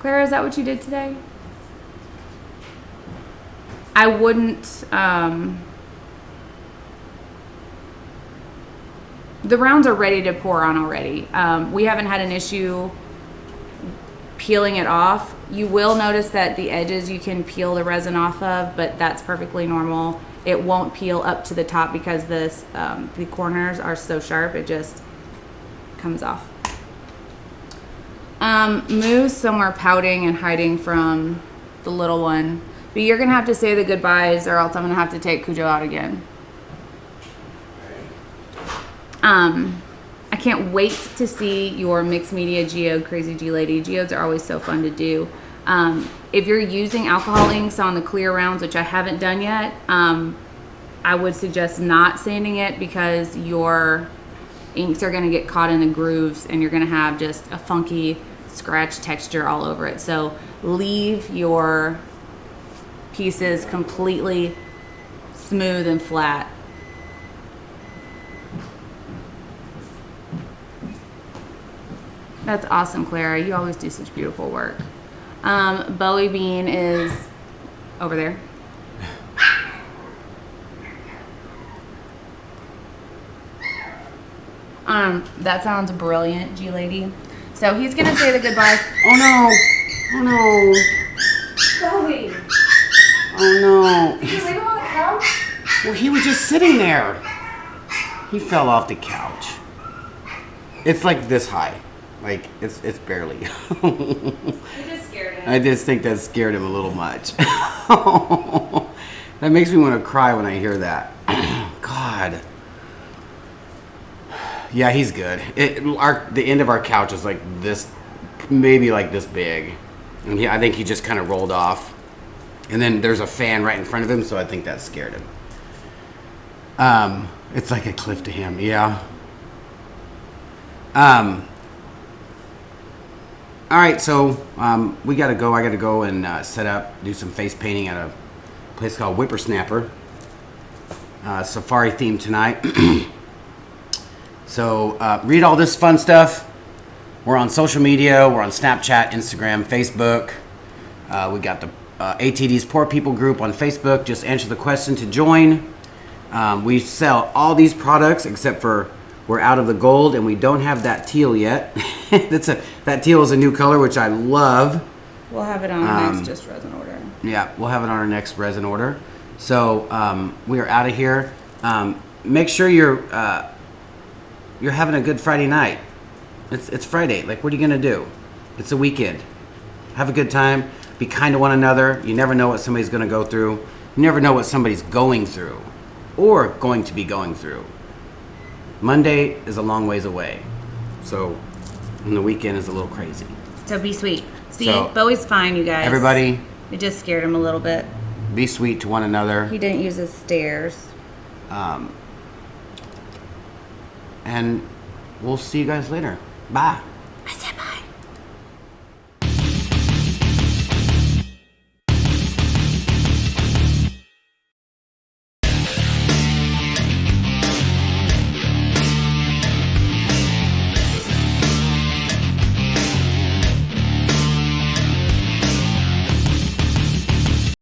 Clara, is that what you did today? I wouldn't, the rounds are ready to pour on already. We haven't had an issue peeling it off. You will notice that the edges you can peel the resin off of, but that's perfectly normal. It won't peel up to the top because the corners are so sharp, it just comes off. Moo's somewhere pouting and hiding from the little one. But you're going to have to say the goodbyes or else I'm going to have to take Cujo out again. I can't wait to see your mixed media geode, Crazy G Lady. Geodes are always so fun to do. If you're using alcohol inks on the clear rounds, which I haven't done yet, I would suggest not sanding it because your inks are going to get caught in the grooves and you're going to have just a funky scratch texture all over it. So leave your pieces completely smooth and flat. That's awesome, Clara. You always do such beautiful work. Bowie Bean is over there. That sounds brilliant, G Lady. So he's gonna say the goodbyes. Oh no! Oh no! Bowie! Oh no! Did you leave him on the couch? Well, he was just sitting there. He fell off the couch. It's like this high. Like, it's barely. You just scared him. I just think that scared him a little much. That makes me want to cry when I hear that. God. Yeah, he's good. The end of our couch is like this, maybe like this big. And I think he just kind of rolled off. And then there's a fan right in front of him, so I think that scared him. It's like a cliff to him, yeah. All right, so we gotta go. I gotta go and set up, do some face painting at a place called Whippersnapper. Safari theme tonight. So read all this fun stuff. We're on social media. We're on Snapchat, Instagram, Facebook. We got the ATD's Poor People group on Facebook. Just answer the question to join. We sell all these products except for we're out of the gold and we don't have that teal yet. That teal is a new color, which I love. We'll have it on next just resin order. Yeah, we'll have it on our next resin order. So we are out of here. Make sure you're having a good Friday night. It's Friday. Like, what are you gonna do? It's a weekend. Have a good time. Be kind to one another. You never know what somebody's gonna go through. You never know what somebody's going through or going to be going through. Monday is a long ways away. So, and the weekend is a little crazy. So be sweet. See, So, Bowie's fine, you guys. Everybody, It just scared him a little bit. be sweet to one another. He didn't use his stairs. And we'll see you guys later. Bye.